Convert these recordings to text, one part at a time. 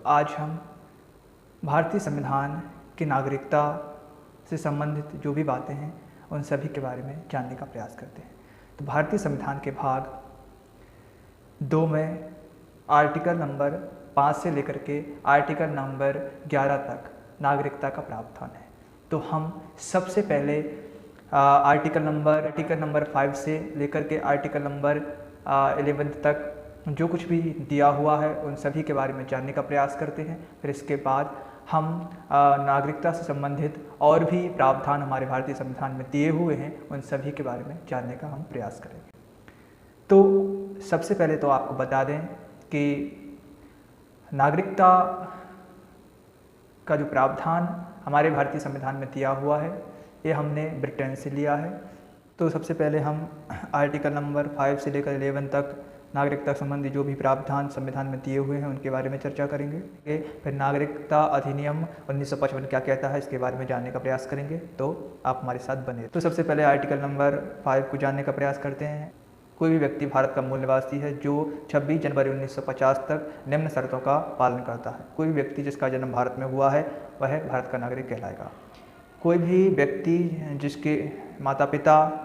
आज हम भारतीय संविधान की नागरिकता से संबंधित जो भी बातें हैं उन सभी के बारे में जानने का प्रयास करते हैं। तो भारतीय संविधान के भाग 2 में आर्टिकल नंबर 5 से लेकर के आर्टिकल नंबर 11 तक नागरिकता का प्रावधान है। तो हम सबसे पहले आर्टिकल नंबर 5 से लेकर के आर्टिकल नंबर 11 तक जो कुछ भी दिया हुआ है उन सभी के बारे में जानने का प्रयास करते हैं। फिर इसके बाद हम नागरिकता से संबंधित और भी प्रावधान हमारे भारतीय संविधान में दिए हुए हैं उन सभी के बारे में जानने का हम प्रयास करेंगे। तो सबसे पहले तो आपको बता दें कि नागरिकता का जो प्रावधान हमारे भारतीय संविधान में दिया हुआ है ये हमने ब्रिटेन से लिया है। तो सबसे पहले हम आर्टिकल नंबर 5 से लेकर 11 तक नागरिकता संबंधी जो भी प्रावधान संविधान में दिए हुए हैं उनके बारे में चर्चा करेंगे। फिर नागरिकता अधिनियम 1955 क्या कहता है इसके बारे में जानने का प्रयास करेंगे। तो आप हमारे साथ बने। तो सबसे पहले आर्टिकल नंबर 5 को जानने का प्रयास करते हैं। कोई भी व्यक्ति भारत का मूल निवासी है जो 26 जनवरी 1950 तक निम्न शर्तों का पालन करता है। कोई भी व्यक्ति जिसका जन्म भारत में हुआ है वह भारत का नागरिक कहलाएगा। कोई भी व्यक्ति जिसके माता पिता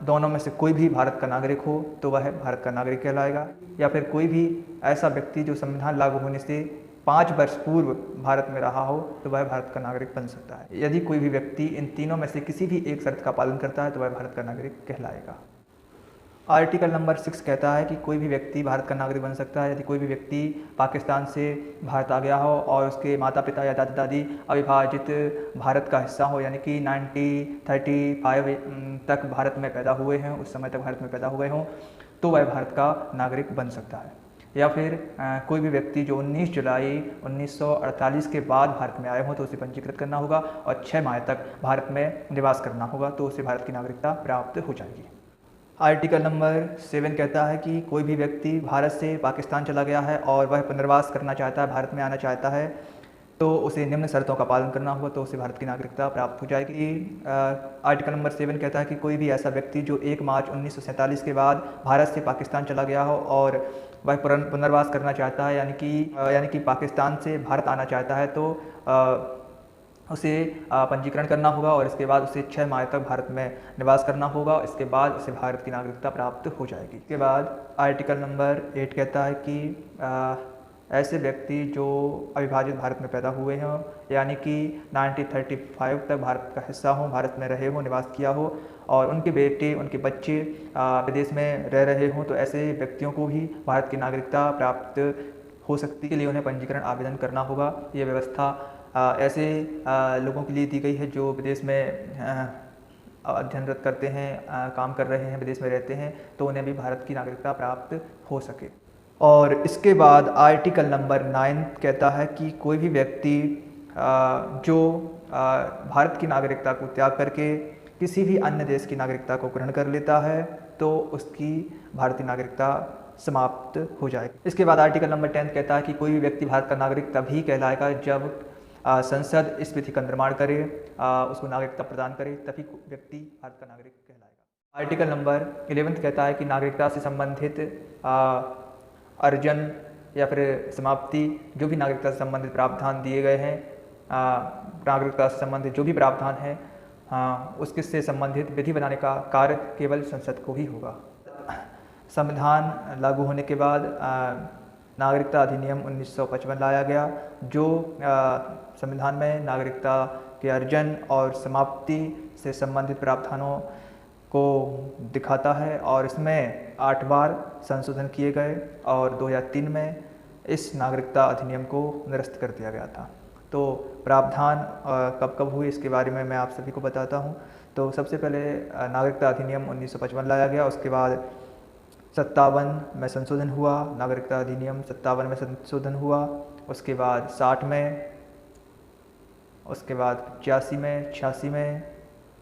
दोनों में से कोई भी भारत का नागरिक हो तो वह भारत का नागरिक कहलाएगा। या फिर कोई भी ऐसा व्यक्ति जो संविधान लागू होने से 5 वर्ष पूर्व भारत में रहा हो तो वह भारत का नागरिक बन सकता है। यदि कोई भी व्यक्ति इन तीनों में से किसी भी एक शर्त का पालन करता है तो वह भारत का नागरिक कहलाएगा। आर्टिकल नंबर 6 कहता है कि कोई भी व्यक्ति भारत का नागरिक बन सकता है यदि कोई भी व्यक्ति पाकिस्तान से भारत आ गया हो और उसके माता पिता या दादा दादी अविभाजित भारत का हिस्सा हो, यानी कि 1935 तक भारत में पैदा हुए हैं, उस समय तक भारत में पैदा हुए हों तो वह भारत का नागरिक बन सकता है। या फिर कोई भी व्यक्ति जो 19 जुलाई 1948 के बाद भारत में आए हों तो उसे पंजीकृत करना होगा और 6 माह तक भारत में निवास करना होगा तो उसे भारत की नागरिकता प्राप्त हो जाएगी। आर्टिकल नंबर 7 कहता है कि कोई भी व्यक्ति भारत से पाकिस्तान चला गया है और वह पुनर्वास करना चाहता है, भारत में आना चाहता है तो उसे निम्न शर्तों का पालन करना होगा तो उसे भारत की नागरिकता प्राप्त हो जाएगी। आर्टिकल नंबर 7 कहता है कि कोई भी ऐसा व्यक्ति जो 1 मार्च 1947 के बाद भारत से पाकिस्तान चला गया हो और वह पुनर्वास करना चाहता है यानी कि पाकिस्तान से भारत आना चाहता है तो उसे पंजीकरण करना होगा और इसके बाद उसे 6 माह तक भारत में निवास करना होगा। इसके बाद उसे भारत की नागरिकता प्राप्त हो जाएगी। इसके बाद आर्टिकल नंबर 8 कहता है कि ऐसे व्यक्ति जो अविभाजित भारत में पैदा हुए हों यानी कि 1935 तक भारत का हिस्सा हो, भारत में रहे हो, निवास किया हो और उनके बेटे उनके बच्चे विदेश में रह रहे हों तो ऐसे व्यक्तियों को भी भारत की नागरिकता प्राप्त हो सकती है। के लिए उन्हें पंजीकरण आवेदन करना होगा। ये व्यवस्था ऐसे लोगों के लिए दी गई है जो विदेश में अध्ययनरत करते हैं, काम कर रहे हैं, विदेश में रहते हैं तो उन्हें भी भारत की नागरिकता प्राप्त हो सके। और इसके बाद आर्टिकल नंबर 9 कहता है कि कोई भी व्यक्ति जो भारत की नागरिकता को त्याग करके किसी भी अन्य देश की नागरिकता को ग्रहण कर लेता है तो उसकी भारतीय नागरिकता समाप्त हो जाएगी। इसके बाद आर्टिकल नंबर 10 कहता है कि कोई भी व्यक्ति भारत का नागरिक तभी कहलाएगा जब संसद इस विधि का निर्माण करे, उसको नागरिकता प्रदान करे, तभी व्यक्ति भारत का नागरिक कहलाएगा। आर्टिकल नंबर 11 कहता है कि नागरिकता से संबंधित अर्जन या फिर समाप्ति जो भी नागरिकता से संबंधित प्रावधान दिए गए हैं, नागरिकता से संबंधित जो भी प्रावधान है उसके से संबंधित विधि बनाने का कार्य केवल संसद को ही होगा। संविधान लागू होने के बाद नागरिकता अधिनियम 1955 लाया गया जो संविधान में नागरिकता के अर्जन और समाप्ति से संबंधित प्रावधानों को दिखाता है और इसमें 8 बार संशोधन किए गए और 2003 में इस नागरिकता अधिनियम को निरस्त कर दिया गया था। तो प्रावधान कब कब हुए इसके बारे में मैं आप सभी को बताता हूँ। तो सबसे पहले नागरिकता अधिनियम 1955 लाया गया, उसके बाद 57 में संशोधन हुआ, नागरिकता अधिनियम 57 में संशोधन हुआ, उसके बाद 60 में, उसके बाद 85 में, 86 में,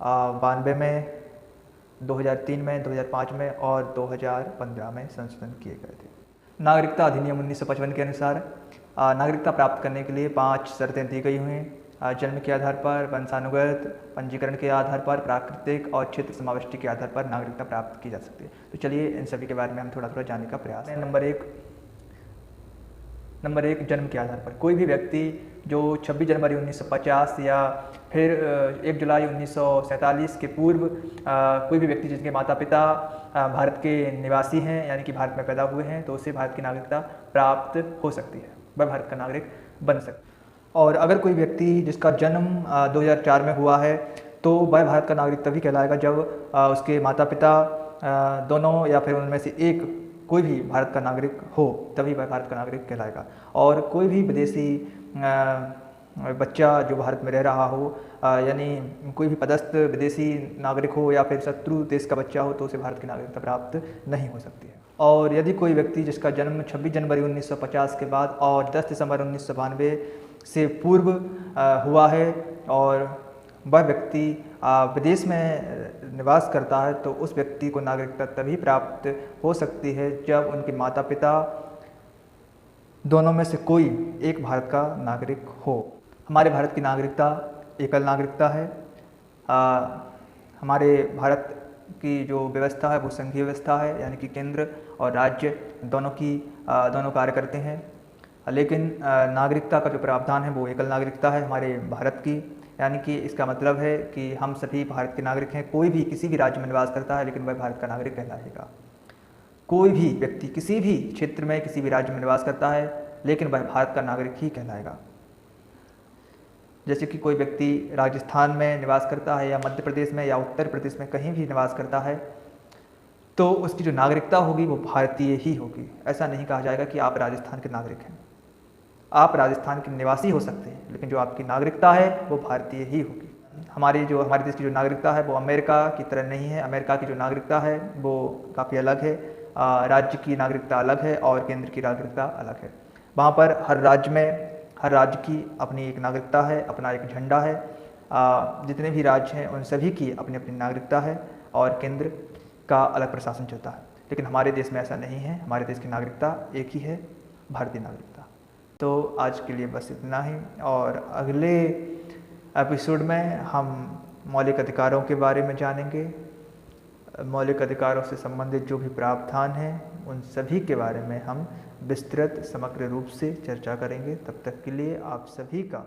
92 में, 2003 में, 2005 में और 2015 में संशोधन किए गए थे। नागरिकता अधिनियम 1955 के अनुसार नागरिकता प्राप्त करने के लिए 5 शर्तें दी गई हुई हैं। जन्म के आधार पर, वंशानुगत, पंजीकरण के आधार पर, प्राकृतिक और क्षेत्र समाविष्टि के आधार पर नागरिकता प्राप्त की जा सकती है। तो चलिए इन सभी के बारे में हम थोड़ा थोड़ा जानने का प्रयास है। नंबर 1, जन्म के आधार पर। कोई भी व्यक्ति जो 26 जनवरी 1950 या फिर 1 जुलाई 1947 के पूर्व कोई भी व्यक्ति जिसके माता पिता भारत के निवासी हैं, यानी कि भारत में पैदा हुए हैं, तो उसे भारत की नागरिकता प्राप्त हो सकती है, वह भारत का नागरिक बन सकता है। और अगर कोई व्यक्ति जिसका जन्म 2004 में हुआ है, तो वह भारत का नागरिक तभी कहलाएगा जब उसके माता पिता दोनों या फिर उनमें से एक कोई भी भारत का नागरिक हो, तभी वह भारत का नागरिक कहलाएगा। और कोई भी विदेशी बच्चा जो भारत में रह रहा हो, यानी कोई भी पदस्थ विदेशी नागरिक हो या फिर शत्रु देश का बच्चा हो, तो उसे भारत की नागरिकता प्राप्त नहीं हो सकती है। और यदि कोई व्यक्ति जिसका जन्म 26 जनवरी 1950 के बाद और 10 दिसंबर 1992 से पूर्व हुआ है और वह व्यक्ति विदेश में निवास करता है, तो उस व्यक्ति को नागरिकता तभी प्राप्त हो सकती है जब उनके माता पिता दोनों में से कोई एक भारत का नागरिक हो। हमारे भारत की नागरिकता एकल नागरिकता है। हमारे भारत की जो व्यवस्था है वो संघीय व्यवस्था है, यानी कि केंद्र और राज्य दोनों कार्य करते हैं। लेकिन नागरिकता का जो प्रावधान है वो एकल नागरिकता है हमारे भारत की, यानी कि इसका मतलब है कि हम सभी भारत के नागरिक हैं। कोई भी किसी भी राज्य में निवास करता है लेकिन वह भारत का नागरिक कहलाएगा। कोई भी व्यक्ति किसी भी क्षेत्र में किसी भी राज्य में निवास करता है लेकिन वह भारत का नागरिक ही कहलाएगा। जैसे कि कोई व्यक्ति राजस्थान में निवास करता है या मध्य प्रदेश में या उत्तर प्रदेश में कहीं भी निवास करता है, तो उसकी जो नागरिकता होगी वो भारतीय ही होगी। ऐसा नहीं कहा जाएगा कि आप राजस्थान के नागरिक हैं। आप राजस्थान के निवासी हो सकते हैं लेकिन जो आपकी नागरिकता है वो भारतीय ही होगी। हमारे देश की जो नागरिकता है वो अमेरिका की तरह नहीं है। अमेरिका की जो नागरिकता है वो काफ़ी अलग है। राज्य की नागरिकता अलग है और केंद्र की नागरिकता अलग है। वहाँ पर हर राज्य की अपनी एक नागरिकता है, अपना एक झंडा है। जितने भी राज्य हैं उन सभी की अपनी अपनी नागरिकता है और केंद्र का अलग प्रशासन चलता है। लेकिन हमारे देश में ऐसा नहीं है। हमारे देश की नागरिकता एक ही है, भारतीय नागरिकता। तो आज के लिए बस इतना ही, और अगले एपिसोड में हम मौलिक अधिकारों के बारे में जानेंगे। मौलिक अधिकारों से संबंधित जो भी प्रावधान हैं उन सभी के बारे में हम विस्तृत समग्र रूप से चर्चा करेंगे। तब तक के लिए आप सभी का